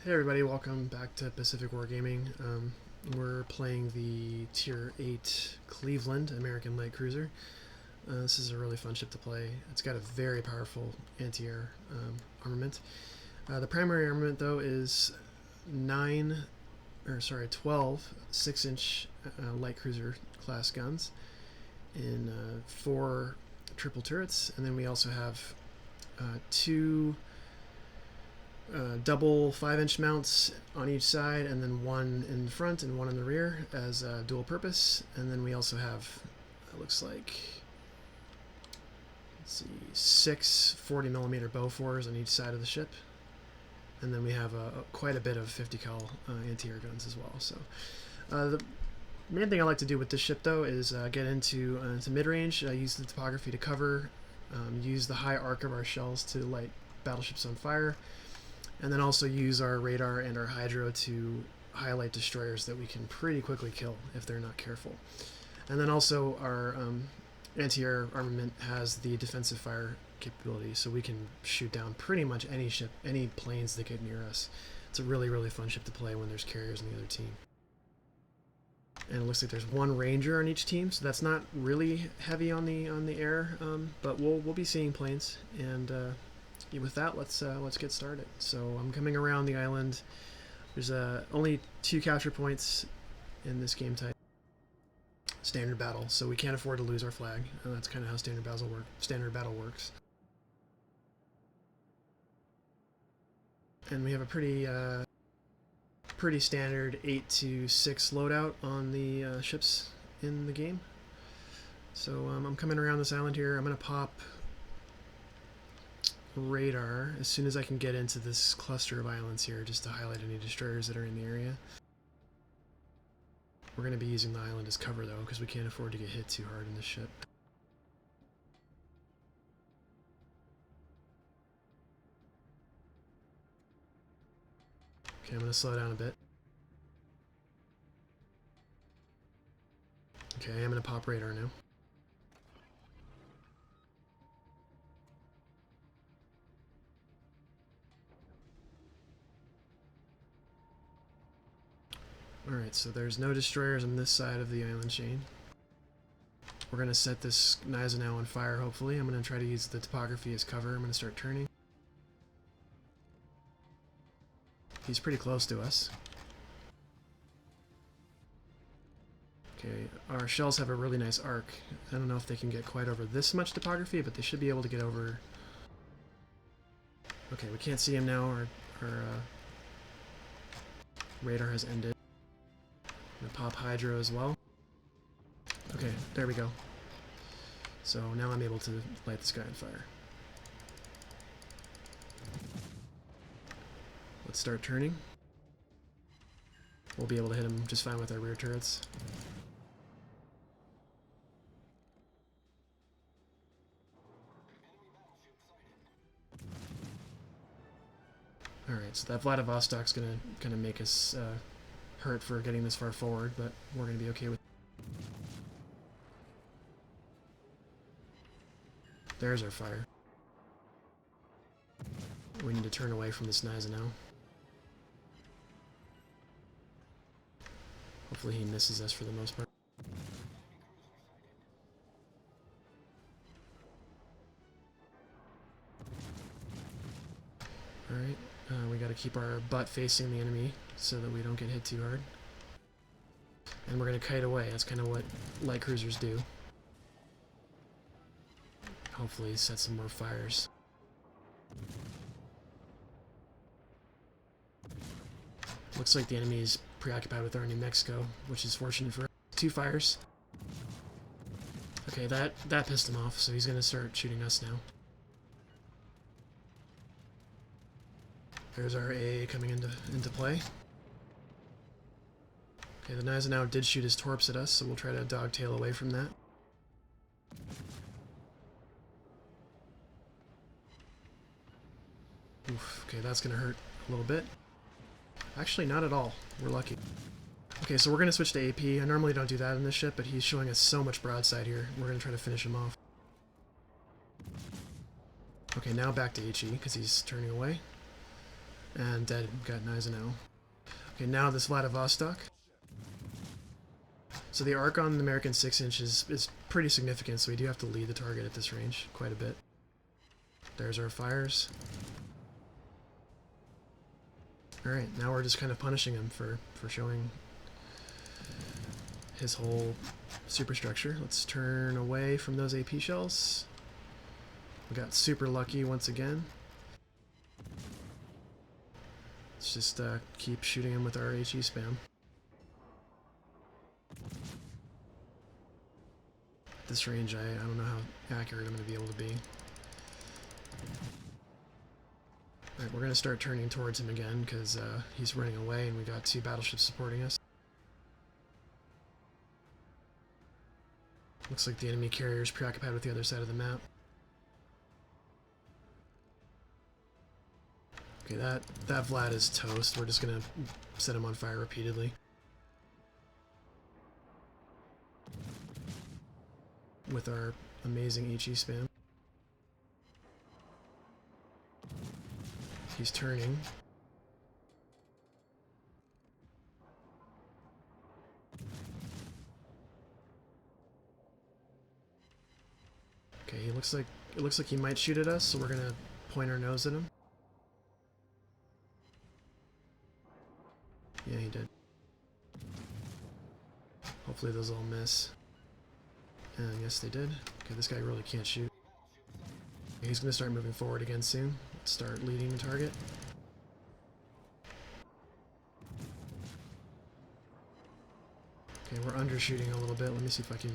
Hey everybody, welcome back to Pacific Wargaming. We're playing the Tier 8 Cleveland American Light Cruiser. This is a really fun ship to play. It's got a very powerful anti-air armament. The primary armament though is 12 6-inch light cruiser class guns in 4 triple turrets, and then we also have 2 double 5-inch mounts on each side, and then one in the front and one in the rear as dual purpose. And then we also have, it looks like, let's see, 6 40mm Bofors on each side of the ship. And then we have quite a bit of 50 cal anti-air guns as well. So the main thing I like to do with this ship though is get into mid-range, use the topography to cover, use the high arc of our shells to light battleships on fire, and then also use our radar and our hydro to highlight destroyers that we can pretty quickly kill if they're not careful. And then also our anti-air armament has the defensive fire capability, so we can shoot down pretty much any ship, any planes that get near us. It's a really, really fun ship to play when there's carriers on the other team. And it looks like there's one ranger on each team, so that's not really heavy on the air, but we'll be seeing planes. And with that, let's get started. So I'm coming around the island. There's only 2 capture points in this game type. Standard battle, so we can't afford to lose our flag. That's kind of how standard battle works. And we have a pretty standard 8 to 6 loadout on the ships in the game. So I'm coming around this island here. I'm gonna pop radar as soon as I can get into this cluster of islands here, just to highlight any destroyers that are in the area. We're going to be using the island as cover though, because we can't afford to get hit too hard in this ship. Okay, I'm going to slow down a bit. Okay, I'm going to pop radar now. Alright, so there's no destroyers on this side of the island chain. We're going to set this Gneisenau on fire, hopefully. I'm going to try to use the topography as cover. I'm going to start turning. He's pretty close to us. Okay, our shells have a really nice arc. I don't know if they can get quite over this much topography, but they should be able to get over... Okay, we can't see him now. Our radar has ended. I'm gonna pop hydro as well. Okay, there we go. So now I'm able to light this guy on fire. Let's start turning. We'll be able to hit him just fine with our rear turrets. Alright, so that Vladivostok's gonna make us hurt for getting this far forward, but we're gonna be okay with it. There's our fire. We need to turn away from this Gneisenau. Hopefully he misses us for the most part. Alright, we gotta keep our butt facing the enemy so that we don't get hit too hard. And we're gonna kite away. That's kind of what light cruisers do. Hopefully set some more fires. Looks like the enemy is preoccupied with our New Mexico, which is fortunate for us. 2 fires. Okay, that pissed him off, so he's gonna start shooting us now. There's our AA coming into play. Okay, the Gneisenau did shoot his torps at us, so we'll try to dogtail away from that. Oof, okay, that's gonna hurt a little bit. Actually, not at all. We're lucky. Okay, so we're gonna switch to AP. I normally don't do that in this ship, but he's showing us so much broadside here. We're gonna try to finish him off. Okay, now back to HE, because he's turning away. And dead. Got Gneisenau. Okay, now this Vladivostok. So the arc on the American 6-inch is pretty significant, so we do have to lead the target at this range quite a bit. There's our fires. Alright, now we're just kind of punishing him for showing his whole superstructure. Let's turn away from those AP shells. We got super lucky once again. Let's just keep shooting him with our HE spam. At this range, I don't know how accurate I'm going to be able to be. Alright, we're going to start turning towards him again because he's running away and we got 2 battleships supporting us. Looks like the enemy carrier is preoccupied with the other side of the map. Okay, that Vlad is toast. We're just going to set him on fire repeatedly. With our amazing HE spam. He's turning. Okay, it looks like he might shoot at us, so we're gonna point our nose at him. Yeah, he did. Hopefully those all miss. And yes, they did. Okay, this guy really can't shoot. He's gonna start moving forward again soon. Let's start leading the target. Okay, we're undershooting a little bit. Let me see if I can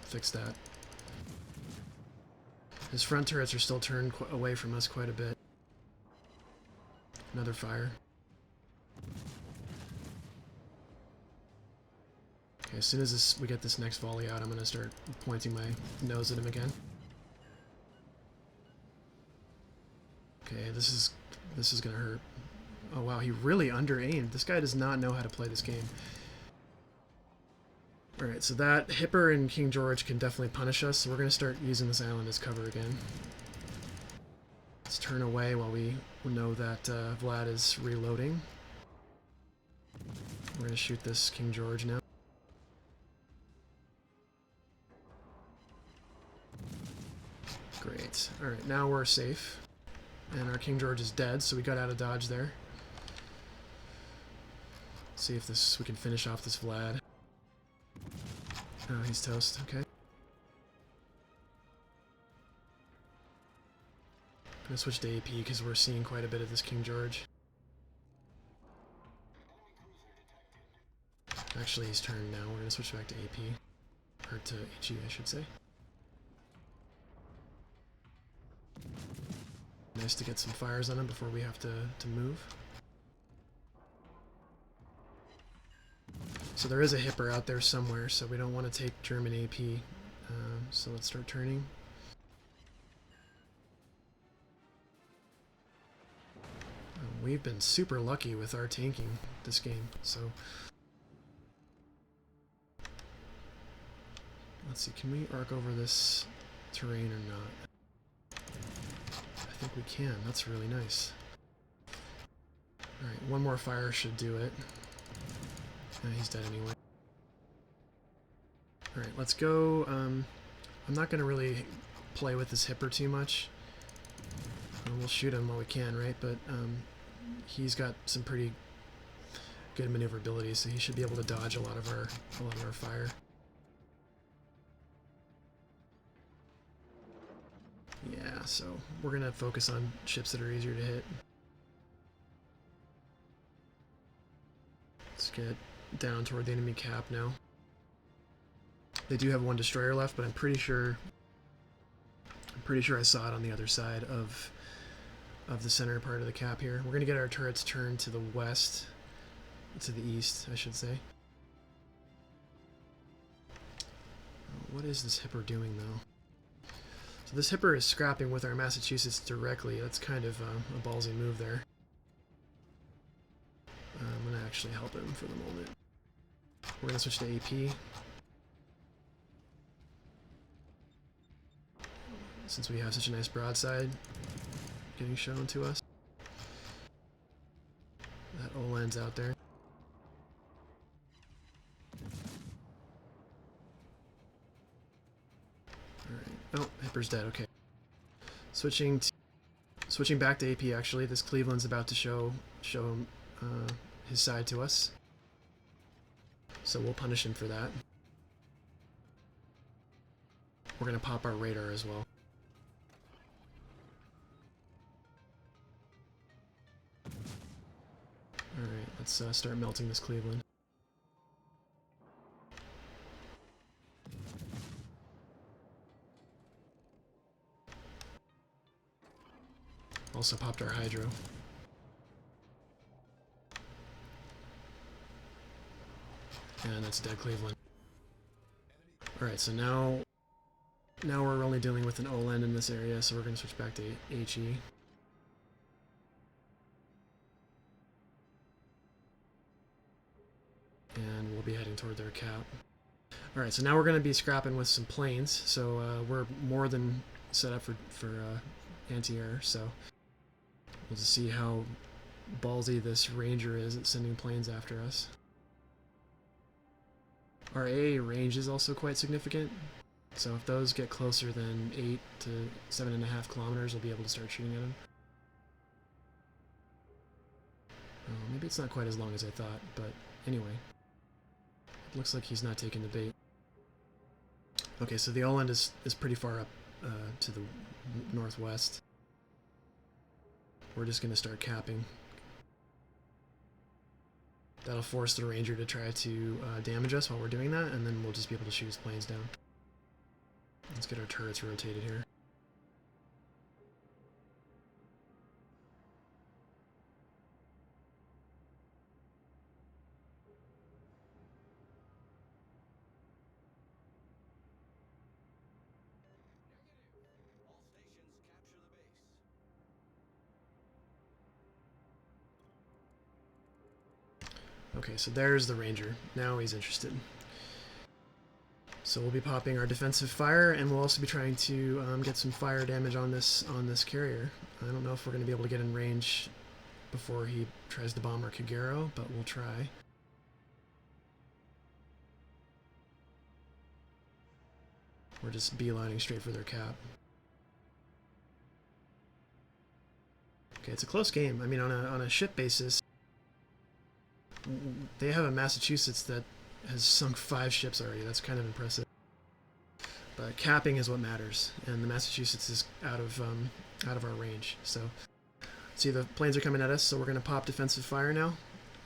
fix that. His front turrets are still turned away from us quite a bit. Another fire. Okay, as soon as we get this next volley out, I'm going to start pointing my nose at him again. Okay, this is going to hurt. Oh wow, he really under-aimed. This guy does not know how to play this game. Alright, so that Hipper and King George can definitely punish us, so we're going to start using this island as cover again. Let's turn away while we know that Vlad is reloading. We're going to shoot this King George now. Great. Alright, now we're safe. And our King George is dead, so we got out of dodge there. Let's see if we can finish off this Vlad. Oh, he's toast. Okay. I'm gonna switch to AP because we're seeing quite a bit of this King George. Actually, he's turned now. We're gonna switch back to AP. Or to HE, I should say. Nice to get some fires on him before we have to move. So there is a Hipper out there somewhere, so we don't want to take German AP. So let's start turning. We've been super lucky with our tanking this game, so... Let's see, can we arc over this terrain or not? I think we can. That's really nice. Alright, one more fire should do it. He's dead anyway. Alright, let's go. I'm not going to really play with this Hipper too much. We'll shoot him while we can, right? But he's got some pretty good maneuverability, so he should be able to dodge a lot of our fire. Yeah, so we're going to focus on ships that are easier to hit. Let's get down toward the enemy cap now. They do have one destroyer left, but I'm pretty sure I saw it on the other side of the center part of the cap here. We're going to get our turrets turned to the west, to the east, I should say. What is this Hipper doing, though? So this Hipper is scrapping with our Massachusetts directly. That's kind of a ballsy move there. I'm going to actually help him for the moment. We're going to switch to AP. Since we have such a nice broadside getting shown to us. Oland's out there. Alright. Oh, Hipper's dead. Okay. Switching back to AP, actually. This Cleveland's about to show his side to us. So we'll punish him for that. We're going to pop our radar as well. Alright, let's start melting this Cleveland. Also popped our Hydro. And that's dead Cleveland. Alright, so now we're only dealing with an Oland in this area, so we're going to switch back to HE. And we'll be heading toward their cap. Alright, so now we're going to be scrapping with some planes, so we're more than set up for anti-air, so we'll just see how ballsy this Ranger is at sending planes after us. Our AA range is also quite significant, so if those get closer than 8 to 7.5 kilometers, we'll be able to start shooting at them. Oh, maybe it's not quite as long as I thought, but anyway. It looks like he's not taking the bait. Okay, so the Oland is pretty far up to the northwest. We're just going to start capping. That'll force the Ranger to try to damage us while we're doing that, and then we'll just be able to shoot his planes down. Let's get our turrets rotated here. Okay, so there's the Ranger. Now he's interested. So we'll be popping our defensive fire, and we'll also be trying to get some fire damage on this carrier. I don't know if we're going to be able to get in range before he tries to bomb our Kagero, but we'll try. We're just beelining straight for their cap. Okay, it's a close game. I mean, on a ship basis, they have a Massachusetts that has sunk 5 ships already. That's kind of impressive. But capping is what matters, and the Massachusetts is out of our range. So, see, the planes are coming at us, so we're going to pop defensive fire now.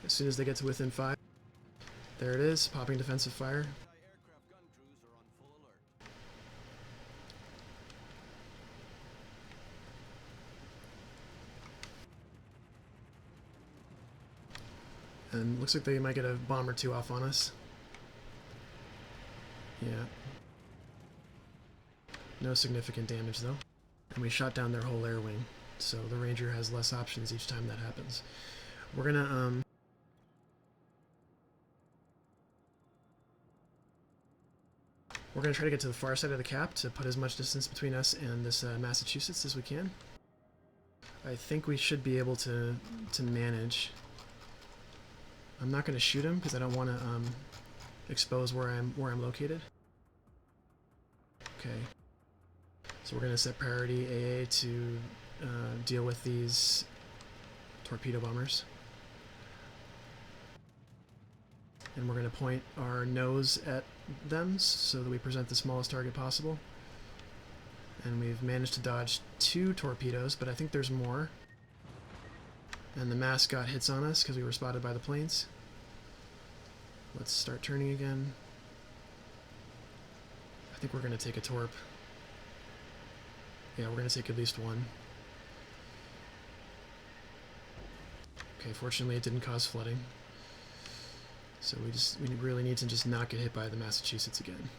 As soon as they get to within 5. There it is, popping defensive fire. And looks like they might get a bomb or 2 off on us. Yeah. No significant damage though. And we shot down their whole air wing. So the Ranger has less options each time that happens. We're gonna try to get to the far side of the cap to put as much distance between us and this Massachusetts as we can. I think we should be able to manage. I'm not going to shoot him because I don't want to expose where I'm located. Okay, so we're going to set priority AA to deal with these torpedo bombers, and we're going to point our nose at them so that we present the smallest target possible. And we've managed to dodge 2 torpedoes, but I think there's more. And the mast got hits on us because we were spotted by the planes. Let's start turning again. I think we're going to take a torp. Yeah, we're going to take at least 1. Okay, fortunately it didn't cause flooding. So we really need to just not get hit by the Massachusetts again.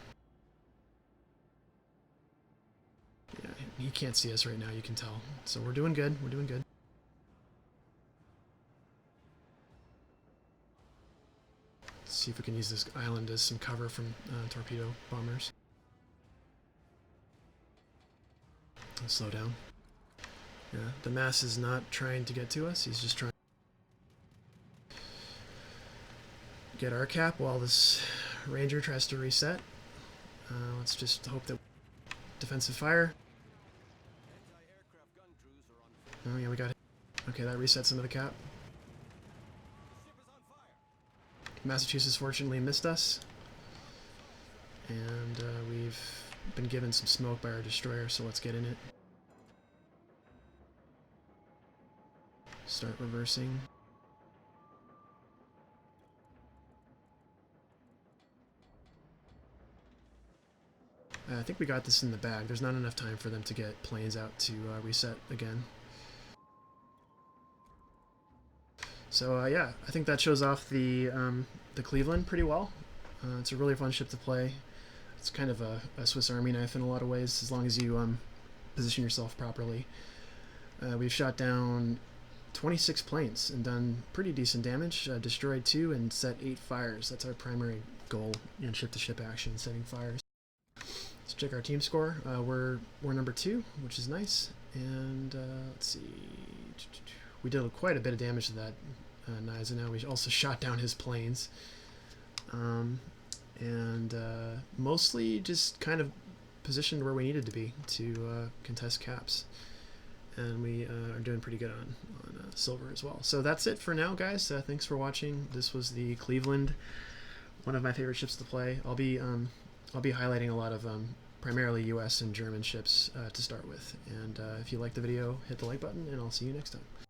Yeah, he can't see us right now, you can tell. So we're doing good, we're doing good. Let's see if we can use this island as some cover from torpedo bombers. Let's slow down. Yeah, the Mass is not trying to get to us, he's just trying. get our cap while this Ranger tries to reset. Let's just hope that defensive fire. Oh yeah, we got it. Okay, that resets some of the cap. Massachusetts fortunately missed us. And we've been given some smoke by our destroyer, so let's get in it. Start reversing. I think we got this in the bag. There's not enough time for them to get planes out to reset again. So yeah, I think that shows off the Cleveland pretty well. It's a really fun ship to play. It's kind of a Swiss Army knife in a lot of ways, as long as you position yourself properly. We've shot down 26 planes and done pretty decent damage. Destroyed 2 and set 8 fires. That's our primary goal in ship-to-ship action, setting fires. Let's check our team score. We're number 2, which is nice. And let's see. We did quite a bit of damage to that Gneisenau. We also shot down his planes. Mostly just kind of positioned where we needed to be to contest caps. And we are doing pretty good on silver as well. So that's it for now, guys. Thanks for watching. This was the Cleveland, one of my favorite ships to play. I'll be highlighting a lot of primarily US and German ships to start with. And if you like the video, hit the like button, and I'll see you next time.